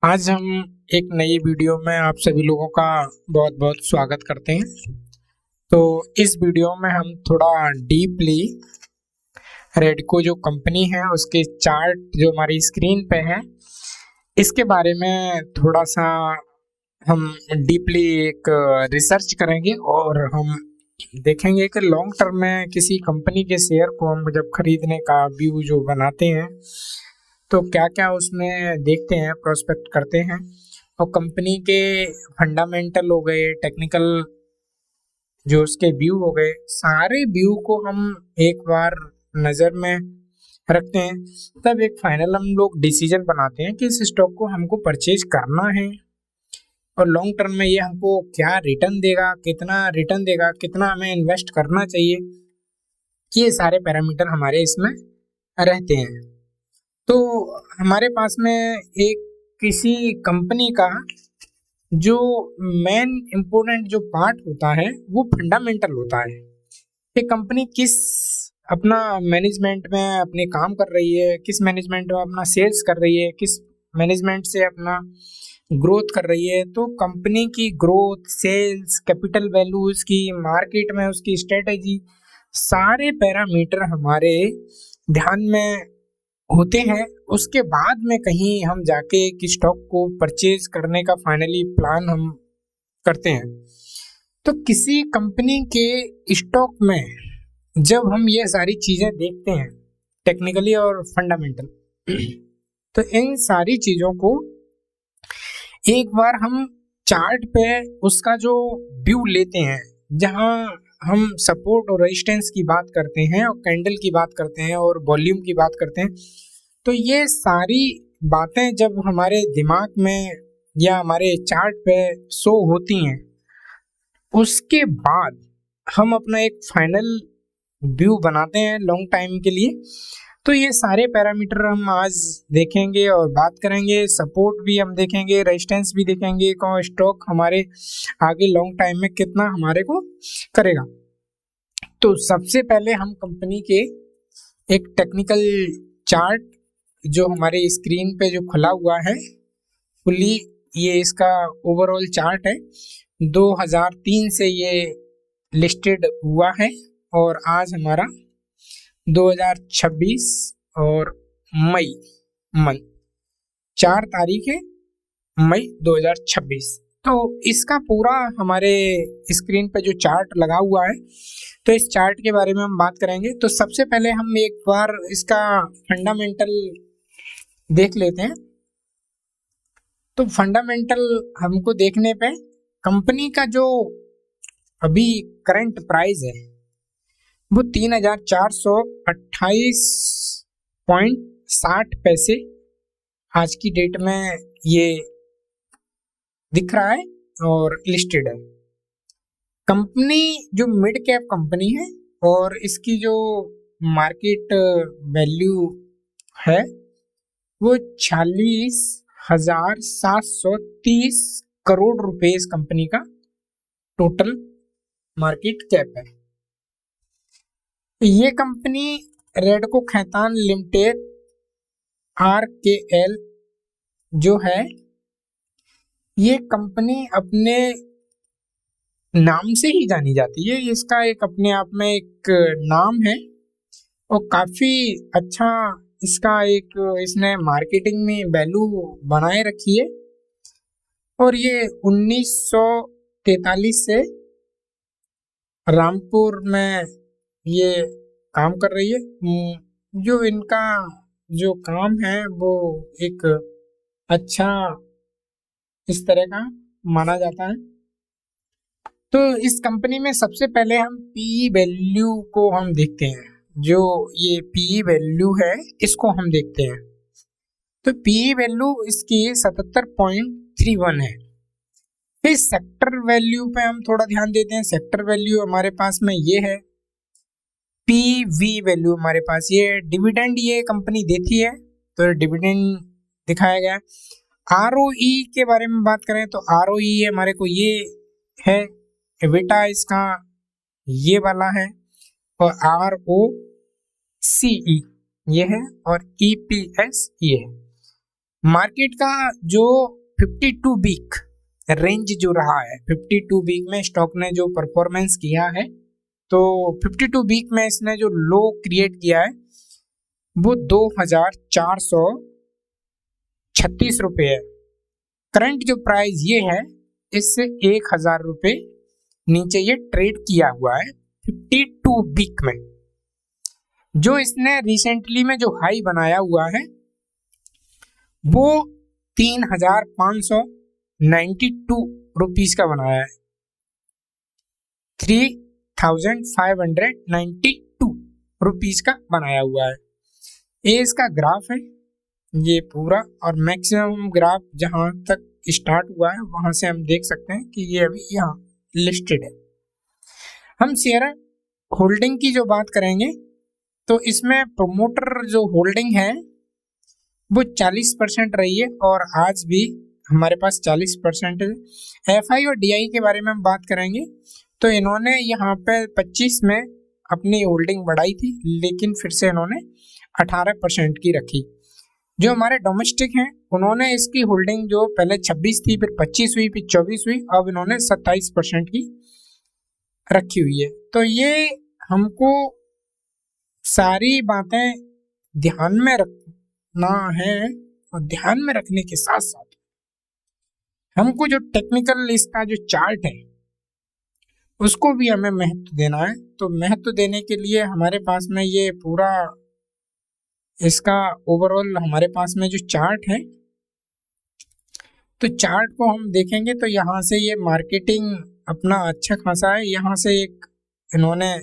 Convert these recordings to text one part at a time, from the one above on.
आज हम एक नई वीडियो में आप सभी लोगों का बहुत बहुत स्वागत करते हैं। तो इस वीडियो में हम थोड़ा डीपली रेडको जो कंपनी है उसके चार्ट जो हमारी स्क्रीन पे है इसके बारे में थोड़ा सा हम डीपली एक रिसर्च करेंगे और हम देखेंगे कि लॉन्ग टर्म में किसी कंपनी के शेयर को हम जब खरीदने का व्यू जो बनाते हैं तो क्या क्या उसमें देखते हैं, प्रोस्पेक्ट करते हैं और कंपनी के फंडामेंटल हो गए, टेक्निकल जो उसके व्यू हो गए, सारे व्यू को हम एक बार नज़र में रखते हैं। तब एक फाइनल हम लोग डिसीजन बनाते हैं कि इस स्टॉक को हमको परचेज करना है और लॉन्ग टर्म में ये हमको क्या रिटर्न देगा, कितना रिटर्न देगा, कितना हमें इन्वेस्ट करना चाहिए। ये सारे पैरामीटर हमारे इसमें रहते हैं। तो हमारे पास में एक किसी कंपनी का जो मेन इम्पोर्टेंट जो पार्ट होता है वो फंडामेंटल होता है। ये कंपनी किस अपना मैनेजमेंट में अपने काम कर रही है, किस मैनेजमेंट में अपना सेल्स कर रही है, किस मैनेजमेंट से अपना ग्रोथ कर रही है। तो कंपनी की ग्रोथ, सेल्स, कैपिटल वैल्यू, उसकी मार्केट में उसकी स्ट्रेटेजी, सारे पैरामीटर हमारे ध्यान में होते हैं। उसके बाद में कहीं हम जाके कि स्टॉक को परचेज करने का फाइनली प्लान हम करते हैं। तो किसी कंपनी के स्टॉक में जब हम ये सारी चीज़ें देखते हैं, टेक्निकली और फंडामेंटल, तो इन सारी चीज़ों को एक बार हम चार्ट पे उसका जो व्यू लेते हैं, जहां हम सपोर्ट और रेजिस्टेंस की बात करते हैं और कैंडल की बात करते हैं और वॉल्यूम की बात करते हैं। तो ये सारी बातें जब हमारे दिमाग में या हमारे चार्ट पे शो होती हैं, उसके बाद हम अपना एक फाइनल व्यू बनाते हैं लॉन्ग टाइम के लिए। तो ये सारे पैरामीटर हम आज देखेंगे और बात करेंगे। सपोर्ट भी हम देखेंगे, रेजिस्टेंस भी देखेंगे, कौन स्टॉक हमारे आगे लॉन्ग टाइम में कितना हमारे को करेगा। तो सबसे पहले हम कंपनी के एक टेक्निकल चार्ट जो हमारे स्क्रीन पे जो खुला हुआ है, फुली ये इसका ओवरऑल चार्ट है। 2003 से ये लिस्टेड हुआ है और आज हमारा 2026 और मई मंथ 4 तारीख है, मई 2026। तो इसका पूरा हमारे स्क्रीन पे जो चार्ट लगा हुआ है, तो इस चार्ट के बारे में हम बात करेंगे। तो सबसे पहले हम एक बार इसका फंडामेंटल देख लेते हैं। तो फंडामेंटल हमको देखने पे कंपनी का जो अभी करंट प्राइस है वो 3428.60 आज की डेट में ये दिख रहा है और लिस्टेड है। कंपनी जो मिड कैप कंपनी है और इसकी जो मार्केट वैल्यू है वो 46,730 करोड़ रुपए इस कंपनी का टोटल मार्केट कैप है। ये कंपनी रेडको खैतान लिमिटेड RKL जो है, ये कंपनी अपने नाम से ही जानी जाती है। इसका एक अपने आप में एक नाम है और काफी अच्छा इसका एक इसने मार्केटिंग में वैल्यू बनाए रखी है। और ये 1943 से रामपुर में ये काम कर रही है। जो इनका जो काम है वो एक अच्छा इस तरह का माना जाता है। तो इस कंपनी में सबसे पहले हम पी वैल्यू को हम देखते हैं। जो ये पी वैल्यू है इसको हम देखते हैं। तो पी वैल्यू इसकी 77.31 है। फिर सेक्टर वैल्यू पे हम थोड़ा ध्यान देते हैं। सेक्टर वैल्यू हमारे पास में ये है। पीवी वैल्यू हमारे पास ये डिविडेंड ये कंपनी देती है, तो डिविडेंड दिखाया गया। ROE के बारे में बात करें तो ROE हमारे को ये है, एबिटा इसका ये वाला है और ROCE ये है और EPS ये है। मार्केट का जो 52 वीक रेंज जो रहा है, 52 वीक में स्टॉक ने जो परफॉर्मेंस किया है, तो 52 वीक में इसने जो लो क्रिएट किया है वो 2436 रुपये है। करंट जो प्राइस ये है, इससे 1000 रुपये नीचे ये ट्रेड किया हुआ है 52 वीक में। जो इसने रिसेंटली में जो हाई बनाया हुआ है वो 3592 रुपीज का बनाया है, 3592 रुपीज का बनाया हुआ है। ये इसका ग्राफ है ये पूरा, और मैक्सिमम ग्राफ जहां तक स्टार्ट हुआ है वहां से हम देख सकते हैं कि ये अभी यहाँ लिस्टेड है। हम शेयर होल्डिंग की जो बात करेंगे तो इसमें प्रोमोटर जो होल्डिंग है वो 40% रही है, और आज भी हमारे पास 40% है। एफआई और डीआई के बारे में हम बात करेंगे तो इन्होंने यहाँ पे 25 में अपनी होल्डिंग बढ़ाई थी, लेकिन फिर से इन्होंने 18% की रखी। जो हमारे डोमेस्टिक हैं उन्होंने इसकी होल्डिंग जो पहले 26 थी, फिर 25 हुई, फिर 24 हुई, अब इन्होंने 27% की रखी हुई है। तो ये हमको सारी बातें ध्यान में रखना है, और ध्यान में रखने के साथ साथ हमको जो टेक्निकल इसका जो चार्ट है उसको भी हमें महत्व देना है। तो महत्व देने के लिए हमारे पास में ये पूरा इसका ओवरऑल हमारे पास में जो चार्ट है, तो चार्ट को हम देखेंगे तो यहाँ से ये मार्केटिंग अपना अच्छा खासा है। यहाँ से एक इन्होंने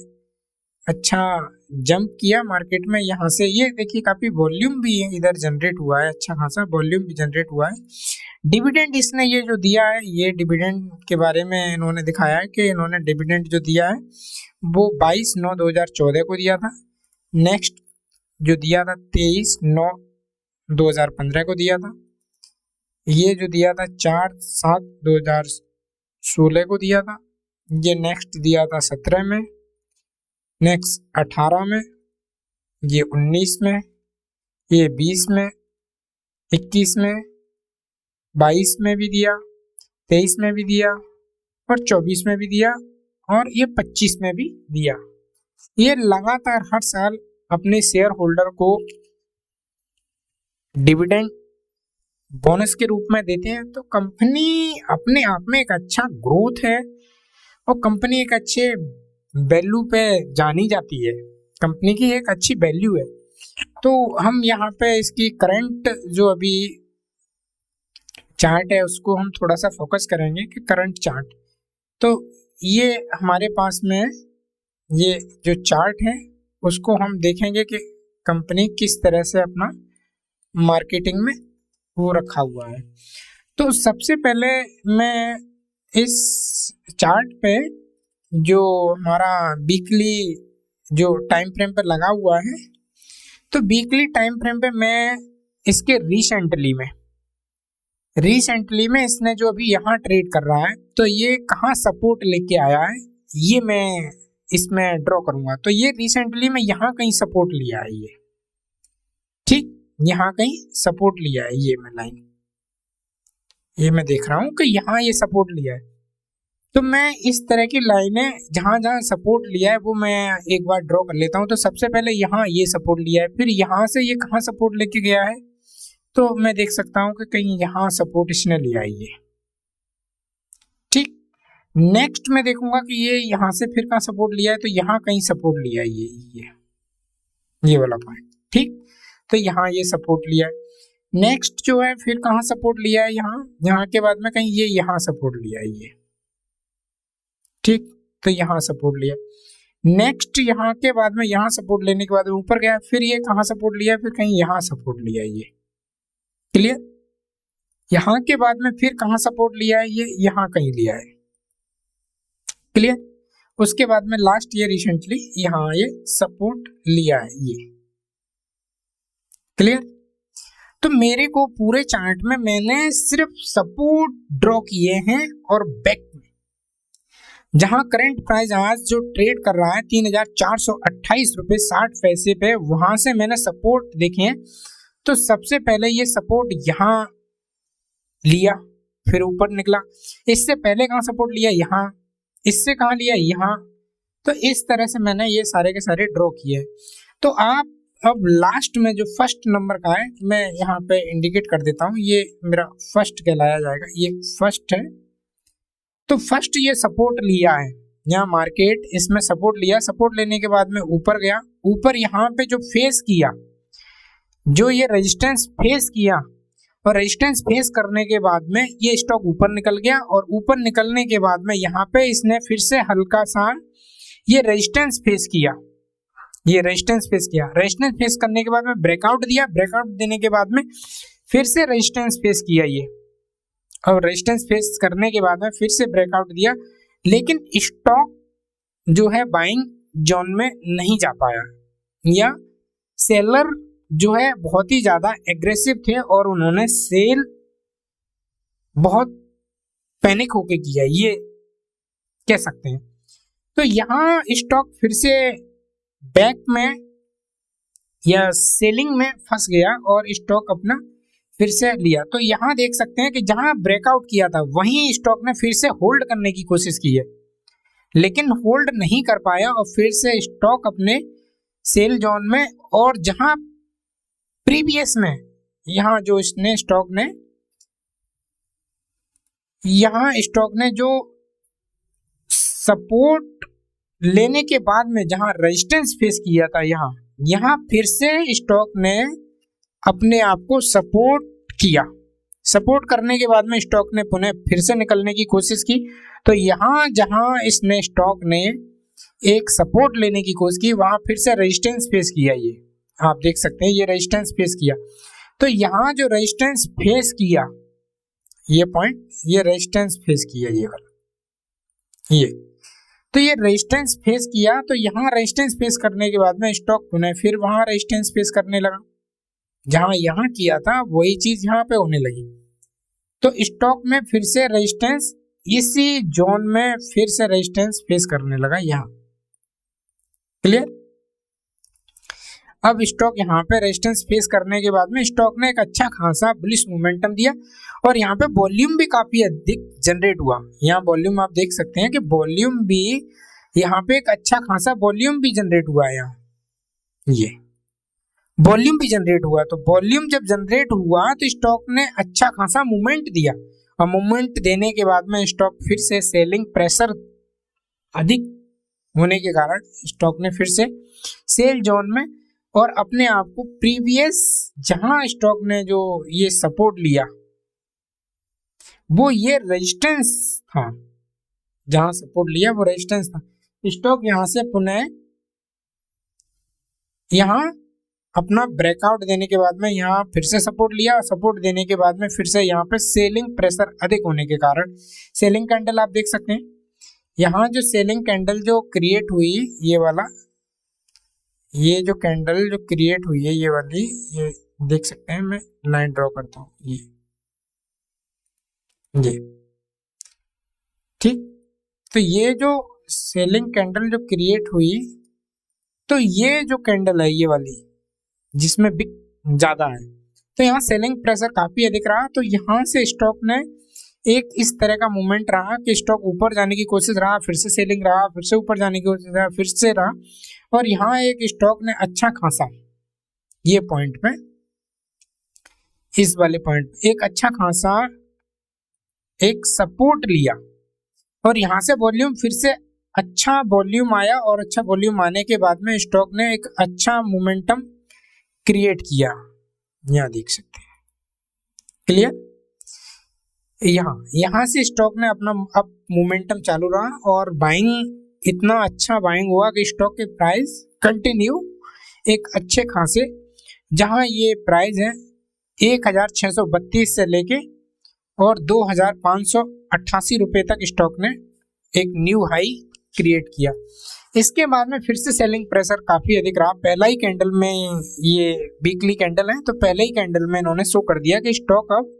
अच्छा जंप किया मार्केट में, यहाँ से ये देखिए काफ़ी वॉल्यूम भी इधर जनरेट हुआ है, अच्छा खासा वॉल्यूम भी जनरेट हुआ है। डिविडेंड इसने ये जो दिया है, ये डिविडेंड के बारे में इन्होंने दिखाया है कि इन्होंने डिविडेंड जो दिया है वो 22/9/2014 को दिया था। नेक्स्ट जो दिया था 23/9/2015 को दिया था। ये जो दिया था 4/7/2016 को दिया था। ये नेक्स्ट दिया था 17 में, नेक्स्ट 18 में, ये 19 में, ये 20 में, 21 में, 22 में भी दिया, 23 में भी दिया, और 24 में भी दिया, और ये 25 में भी दिया। ये लगातार हर साल अपने शेयर होल्डर को डिविडेंड बोनस के रूप में देते हैं। तो कंपनी अपने आप में एक अच्छा ग्रोथ है, और कंपनी एक अच्छे वैल्यू पे जानी जाती है, कंपनी की एक अच्छी वैल्यू है। तो हम यहाँ पे इसकी करंट जो अभी चार्ट है उसको हम थोड़ा सा फोकस करेंगे कि करंट चार्ट। तो ये हमारे पास में ये जो चार्ट है उसको हम देखेंगे कि कंपनी किस तरह से अपना मार्केटिंग में वो रखा हुआ है। तो सबसे पहले मैं इस चार्ट पे जो हमारा वीकली जो टाइम फ्रेम पे लगा हुआ है, तो वीकली टाइम फ्रेम पे मैं इसके रिसेंटली में इसने जो अभी यहाँ ट्रेड कर रहा है तो ये कहाँ सपोर्ट लेके आया है ये मैं इसमें ड्रॉ करूंगा। तो ये रिसेंटली में यहाँ कहीं सपोर्ट लिया है, ये ठीक यहाँ कहीं सपोर्ट लिया है, ये मैं लाइन ये मैं देख रहा हूँ कि यहाँ ये सपोर्ट लिया है। तो मैं इस तरह की लाइनें जहाँ जहाँ सपोर्ट लिया है वो मैं एक बार ड्रॉ कर लेता हूँ। तो सबसे पहले यहाँ ये सपोर्ट लिया है, फिर यहाँ से ये कहाँ सपोर्ट लेके गया है, तो मैं देख सकता हूँ कि कहीं यहाँ सपोर्ट इसने लिया है ये, ठीक। नेक्स्ट मैं देखूंगा कि ये यहाँ से फिर कहाँ सपोर्ट लिया है, तो यहाँ कहीं सपोर्ट लिया है ये वाला पॉइंट, ठीक। तो यहाँ ये सपोर्ट लिया है। नेक्स्ट जो है फिर कहाँ सपोर्ट लिया है, यहाँ के बाद में कहीं ये यहाँ सपोर्ट लिया है ये, ठीक। तो यहाँ सपोर्ट लिया। नेक्स्ट यहाँ के बाद में यहाँ सपोर्ट लेने के बाद ऊपर गया, फिर ये कहाँ सपोर्ट लिया, फिर कहीं यहाँ सपोर्ट लिया ये, क्लियर। यहाँ के बाद में फिर कहाँ सपोर्ट लिया है, ये यहाँ कहीं लिया है, क्लियर। उसके बाद में लास्ट ये रिसेंटली यहाँ ये सपोर्ट लिया है ये, क्लियर। तो मेरे को पूरे चार्ट में मैंने सिर्फ सपोर्ट ड्रॉ किए हैं, और बैक में जहां करंट प्राइस आज जो ट्रेड कर रहा है 3428 रुपये 60 पैसे पे, वहां से मैंने सपोर्ट देखे हैं तो सबसे पहले ये सपोर्ट यहाँ लिया, फिर ऊपर निकला। इससे पहले कहाँ सपोर्ट लिया? यहाँ। इससे कहाँ लिया? यहाँ। तो इस तरह से मैंने ये सारे के सारे ड्रॉ किए। तो आप अब लास्ट में जो फर्स्ट नंबर का है, मैं यहाँ पे इंडिकेट कर देता हूँ, ये मेरा फर्स्ट कहलाया जाएगा, ये फर्स्ट है। तो फर्स्ट ये सपोर्ट लिया है यहाँ मार्केट, इसमें सपोर्ट लिया, सपोर्ट लेने के बाद में ऊपर गया, ऊपर यहाँ पे जो फेस किया, जो ये रेजिस्टेंस फेस किया, और रेजिस्टेंस फेस करने के बाद में ये स्टॉक ऊपर निकल गया, और ऊपर निकलने के बाद में यहाँ पे इसने फिर से हल्का सा ये रेजिस्टेंस फेस किया, ये रेजिस्टेंस फेस किया। रेजिस्टेंस फेस करने के बाद में ब्रेकआउट दिया, ब्रेकआउट देने के बाद में फिर से रेजिस्टेंस फेस किया ये, और रेजिस्टेंस फेस करने के बाद में फिर से ब्रेकआउट दिया, लेकिन स्टॉक जो है बाइंग जोन में नहीं जा पाया, या सेलर जो है बहुत ही ज्यादा एग्रेसिव थे और उन्होंने सेल बहुत पैनिक होके किया, ये कह सकते हैं। तो यहाँ स्टॉक फिर से बैक में या सेलिंग में फंस गया और स्टॉक अपना फिर से लिया। तो यहाँ देख सकते हैं कि जहां ब्रेकआउट किया था वहीं स्टॉक ने फिर से होल्ड करने की कोशिश की है, लेकिन होल्ड नहीं कर पाया और फिर से स्टॉक अपने सेल जोन में, और जहां प्रीवियस में यहाँ जो इसने स्टॉक ने जो सपोर्ट लेने के बाद में जहां रेजिस्टेंस फेस किया था, यहाँ फिर से स्टॉक ने अपने आप को सपोर्ट किया। सपोर्ट करने के बाद में स्टॉक ने पुनः फिर से निकलने की कोशिश की। तो यहाँ जहां इसने स्टॉक ने एक सपोर्ट लेने की कोशिश की, वहां फिर से रेजिस्टेंस फेस किया, ये आप देख सकते हैं, ये रेजिस्टेंस फेस किया। तो यहाँ जो रेजिस्टेंस फेस किया, ये पॉइंट, ये रेजिस्टेंस फेस किया, ये वाला, ये, तो ये रेजिस्टेंस फेस किया। तो यहाँ रेजिस्टेंस फेस करने के बाद में स्टॉक पुनः फिर वहां रेजिस्टेंस फेस करने लगा, जहां यहाँ किया था वही चीज यहाँ पे होने लगी। तो स्टॉक में फिर से रेजिस्टेंस, इसी जोन में फिर से रेजिस्टेंस फेस करने लगा यहाँ। क्लियर? अब स्टॉक यहाँ पे रेजिस्टेंस फेस करने के बाद में स्टॉक ने एक अच्छा खासा बुलिश मोमेंटम दिया, और यहाँ पे वॉल्यूम भी काफी अधिक जनरेट हुआ। यहाँ वॉल्यूम आप देख सकते हैं कि वॉल्यूम भी यहाँ पे एक अच्छा खासा वॉल्यूम भी जनरेट हुआ है, यहाँ ये वॉल्यूम भी जनरेट हुआ। तो वॉल्यूम जब जनरेट हुआ तो स्टॉक ने अच्छा खासा मूवमेंट दिया, और मूवमेंट देने के बाद में स्टॉक फिर से सेलिंग प्रेशर अधिक होने के कारण स्टॉक ने फिर से सेल जोन में, और अपने आप को प्रीवियस जहां स्टॉक ने जो ये सपोर्ट लिया, वो ये रेजिस्टेंस था, जहां सपोर्ट लिया वो रेजिस्टेंस था। स्टॉक यहां से पुनः यहां अपना ब्रेकआउट देने के बाद में यहाँ फिर से सपोर्ट लिया, और सपोर्ट देने के बाद में फिर से यहाँ पे सेलिंग प्रेशर अधिक होने के कारण सेलिंग कैंडल आप देख सकते हैं। यहाँ जो सेलिंग कैंडल जो क्रिएट हुई, ये वाला, ये जो कैंडल जो क्रिएट हुई है, ये वाली, ये देख सकते हैं, मैं लाइन ड्रॉ करता हूँ, ये ठीक। तो ये जो सेलिंग कैंडल जो क्रिएट हुई, तो ये जो कैंडल है ये वाली, जिसमें बिग ज्यादा है, तो यहाँ सेलिंग प्रेशर काफी अधिक रहा। तो यहाँ से स्टॉक ने एक इस तरह का मूवमेंट रहा कि स्टॉक ऊपर जाने की कोशिश रहा, फिर से सेलिंग रहा, फिर से ऊपर जाने की कोशिश रहा, फिर से रहा, और यहाँ एक स्टॉक ने अच्छा खासा ये पॉइंट पे, इस वाले पॉइंट पे एक अच्छा खासा एक सपोर्ट लिया, और यहाँ से वॉल्यूम फिर से अच्छा वॉल्यूम आया, और अच्छा वॉल्यूम आने के बाद में स्टॉक ने एक अच्छा मोमेंटम क्रिएट किया, यहाँ देख सकते हैं। क्लियर? यहाँ से स्टॉक ने अपना अब मोमेंटम चालू रहा, और बाइंग इतना अच्छा बाइंग हुआ कि स्टॉक के प्राइस कंटिन्यू एक अच्छे खासे, जहां ये प्राइस है 1632 से लेके और 2588 रुपए तक स्टॉक ने एक न्यू हाई क्रिएट किया। इसके बाद में फिर से सेलिंग प्रेशर काफी अधिक रहा। पहला ही कैंडल में, ये वीकली कैंडल है, तो पहले ही कैंडल में इन्होंने शो कर दिया कि स्टॉक अब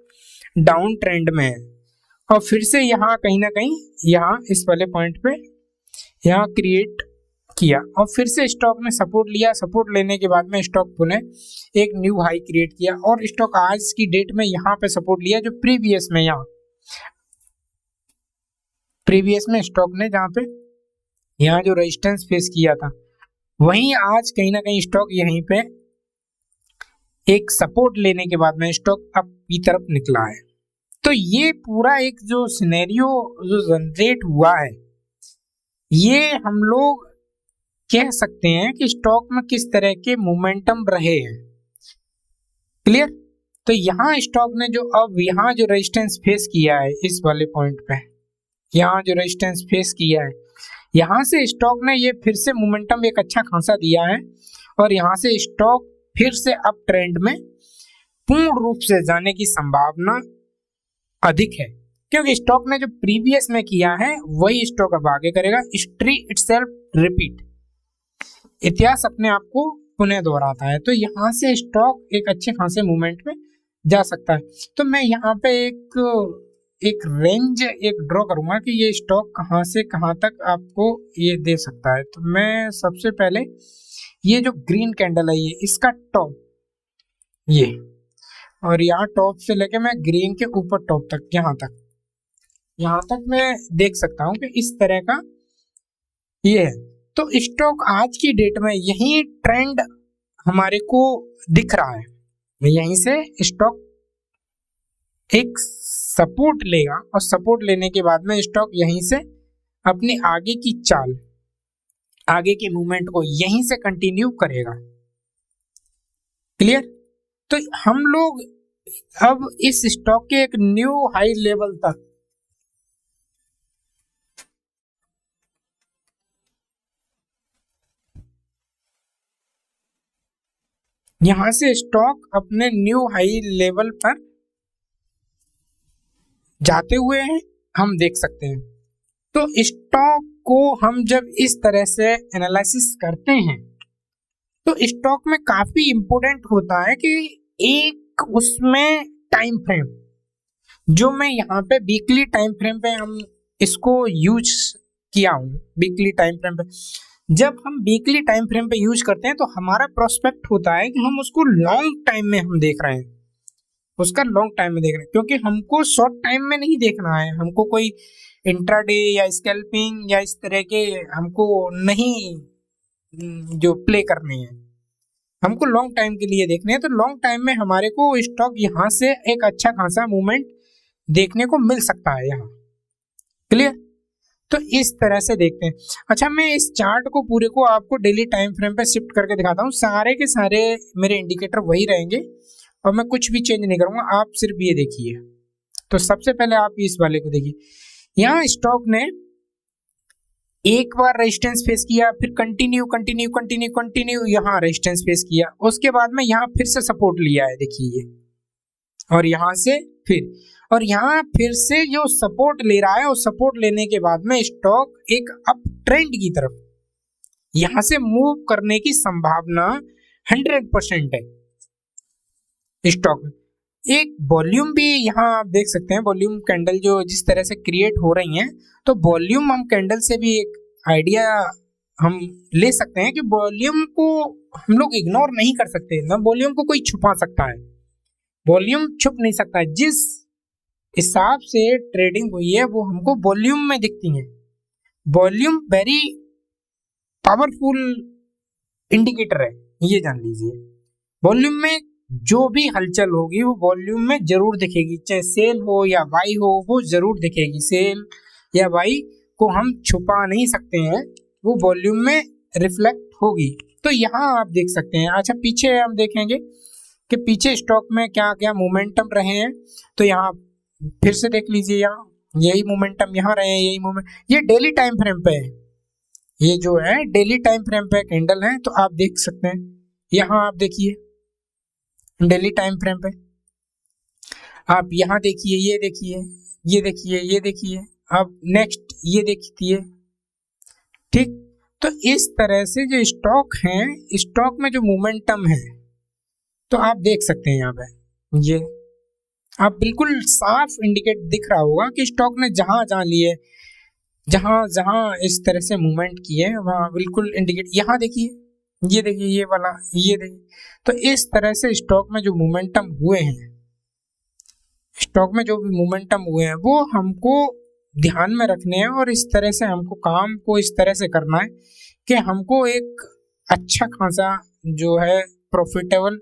डाउन ट्रेंड में है, और फिर से यहाँ कहीं ना कहीं यहाँ इस वाले पॉइंट पे यहाँ क्रिएट किया और फिर से स्टॉक ने सपोर्ट लिया। सपोर्ट लेने के बाद में स्टॉक पुनः एक न्यू हाई क्रिएट किया और स्टॉक आज की डेट में यहाँ पे सपोर्ट लिया जो प्रीवियस में स्टॉक ने जहाँ पे यहाँ जो रेजिस्टेंस फेस किया था, वहीं आज कहीं ना कहीं स्टॉक यहीं पे एक सपोर्ट लेने के बाद में स्टॉक अप की तरफ निकला है। तो ये पूरा एक जो सिनेरियो जो जनरेट हुआ है, ये हम लोग कह सकते हैं कि स्टॉक में किस तरह के मोमेंटम रहे हैं। क्लियर? तो यहाँ स्टॉक ने जो अब यहाँ जो रेजिस्टेंस फेस किया है इस वाले पॉइंट पे, यहाँ जो रेजिस्टेंस फेस किया है, यहाँ से स्टॉक ने ये फिर से मोमेंटम एक अच्छा खासा दिया है और यहाँ से स्टॉक फिर से अप ट्रेंड में पूर्ण रूप से जाने की संभावना अधिक है, क्योंकि स्टॉक ने जो प्रीवियस में किया है वही स्टॉक अब आगे करेगा। हिस्ट्री इटसेल्फ रिपीट, इतिहास अपने आप को पुनः दोहराता है। तो यहाँ से स्टॉक एक अच्छे खासे मूवमेंट में जा सकता है। तो मैं यहाँ पे एक रेंज एक ड्रॉ करूंगा कि ये स्टॉक कहाँ से कहाँ तक आपको ये दे सकता है। तो मैं सबसे पहले ये जो ग्रीन कैंडल है ये इसका टॉप, ये और यहाँ टॉप से लेके मैं ग्रीन के ऊपर टॉप तक यहाँ तक मैं देख सकता हूँ कि इस तरह का ये है। तो स्टॉक आज की डेट में यही ट्रेंड हमारे को दिख रहा है, यहीं से स्टॉक एक सपोर्ट लेगा और सपोर्ट लेने के बाद में स्टॉक यहीं से अपनी आगे की चाल, आगे के मूवमेंट को यहीं से कंटिन्यू करेगा। क्लियर? तो हम लोग अब इस स्टॉक के एक न्यू हाई लेवल तक यहां से स्टॉक अपने न्यू हाई लेवल पर जाते हुए हम देख सकते हैं। तो स्टॉक को हम जब इस तरह से एनालिसिस करते हैं तो स्टॉक में काफी इंपॉर्टेंट होता है कि एक उसमें टाइम फ्रेम, जो मैं यहाँ पे वीकली टाइम फ्रेम पे हम इसको यूज किया हूँ। वीकली टाइम फ्रेम पे जब हम वीकली टाइम फ्रेम पे यूज करते हैं तो हमारा प्रोस्पेक्ट होता है कि हम उसको लॉन्ग टाइम में हम देख रहे हैं, उसका लॉन्ग टाइम में देख रहे हैं, क्योंकि हमको शॉर्ट टाइम में नहीं देखना है। हमको कोई इंट्राडे या स्कैल्पिंग या इस तरह के हमको नहीं जो प्ले करने हैं, हमको लॉन्ग टाइम के लिए देखने हैं। तो लॉन्ग टाइम में हमारे को स्टॉक यहाँ से एक अच्छा खासा मूवमेंट देखने को मिल सकता है यहाँ। क्लियर? तो इस तरह से देखते हैं। अच्छा, मैं इस चार्ट को पूरे को आपको डेली टाइम फ्रेम पे शिफ्ट करके दिखाता हूँ। सारे के सारे मेरे इंडिकेटर वही रहेंगे और मैं कुछ भी चेंज नहीं करूंगा, आप सिर्फ ये देखिए। तो सबसे पहले आप इस वाले को देखिए, यहाँ स्टॉक ने एक बार रेजिस्टेंस फेस किया, फिर कंटिन्यू यहाँ रेजिस्टेंस फेस किया, उसके बाद में यहाँ फिर से सपोर्ट लिया है, देखिए ये, और यहाँ से फिर, और यहाँ फिर से जो सपोर्ट ले रहा है और सपोर्ट लेने के बाद में स्टॉक एक अप ट्रेंड की तरफ यहाँ से मूव करने की संभावना 100% है स्टॉक में। एक वॉल्यूम भी यहाँ आप देख सकते हैं, वॉल्यूम कैंडल जो जिस तरह से क्रिएट हो रही हैं, तो वॉल्यूम हम कैंडल से भी एक आइडिया हम ले सकते हैं कि वॉल्यूम को हम लोग इग्नोर नहीं कर सकते ना। वॉल्यूम को कोई छुपा सकता है, वॉल्यूम छुप नहीं सकता है। जिस हिसाब से ट्रेडिंग हुई है वो हमको वॉल्यूम में दिखती है। वॉल्यूम वेरी पावरफुल इंडिकेटर है, ये जान लीजिए। वॉल्यूम में जो भी हलचल होगी वो वॉल्यूम में जरूर दिखेगी, चाहे सेल हो या बाई हो, वो जरूर दिखेगी। सेल या बाई को हम छुपा नहीं सकते हैं, वो वॉल्यूम में रिफ्लेक्ट होगी। तो यहाँ आप देख सकते हैं। अच्छा, पीछे हम देखेंगे कि पीछे स्टॉक में क्या क्या मोमेंटम रहे हैं। तो यहाँ फिर से देख लीजिए, यहाँ यही मोमेंटम यहाँ रहे हैं, यही मोमेंट, ये डेली टाइम फ्रेम पे है, ये जो है डेली टाइम फ्रेम पे कैंडल है। तो आप देख सकते हैं, यहाँ आप देखिए डेली टाइम फ्रेम पे, आप यहाँ देखिए, ये देखिए, ये देखिए, ये देखिए, अब नेक्स्ट ये देखिए। ठीक, तो इस तरह से जो स्टॉक है, स्टॉक में जो मोमेंटम है, तो आप देख सकते हैं यहाँ पे, ये आप बिल्कुल साफ इंडिकेट दिख रहा होगा कि स्टॉक ने जहां जहां लिए जहाँ जहाँ इस तरह से मूवमेंट की है वहाँ बिल्कुल इंडिकेट, यहाँ देखिए, ये देखिए, ये वाला, ये देखिए। तो इस तरह से स्टॉक में जो मोमेंटम हुए हैं, स्टॉक में जो भी मोमेंटम हुए हैं वो हमको ध्यान में रखने हैं, और इस तरह से हमको काम को इस तरह से करना है कि हमको एक अच्छा खासा जो है प्रॉफिटेबल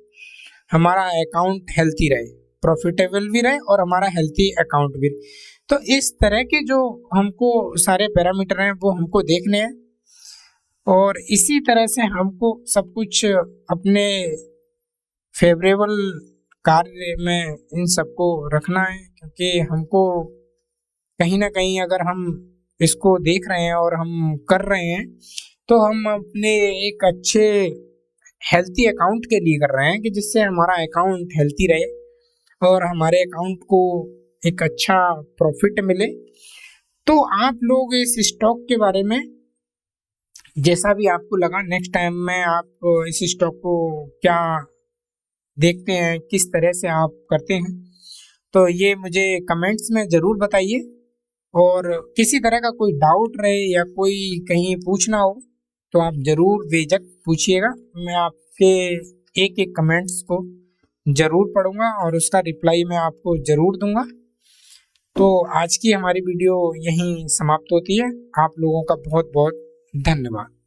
हमारा अकाउंट हेल्थी रहे, प्रॉफिटेबल भी रहे और हमारा हेल्थी अकाउंट भी रहे। तो इस तरह के जो हमको सारे पैरामीटर हैं वो हमको देखने हैं, और इसी तरह से हमको सब कुछ अपने फेवरेबल कार्य में इन सबको रखना है, क्योंकि हमको कहीं ना कहीं अगर हम इसको देख रहे हैं और हम कर रहे हैं तो हम अपने एक अच्छे हेल्थी अकाउंट के लिए कर रहे हैं, कि जिससे हमारा अकाउंट हेल्थी रहे और हमारे अकाउंट को एक अच्छा प्रॉफिट मिले। तो आप लोग इस स्टॉक के बारे में जैसा भी आपको लगा, नेक्स्ट टाइम में आप इस स्टॉक को क्या देखते हैं, किस तरह से आप करते हैं, तो ये मुझे कमेंट्स में ज़रूर बताइए। और किसी तरह का कोई डाउट रहे या कोई कहीं पूछना हो तो आप ज़रूर बेझिझक पूछिएगा। मैं आपके एक एक कमेंट्स को ज़रूर पढ़ूंगा और उसका रिप्लाई मैं आपको ज़रूर दूंगा। तो आज की हमारी वीडियो यहीं समाप्त होती है। आप लोगों का बहुत बहुत धन्यवाद।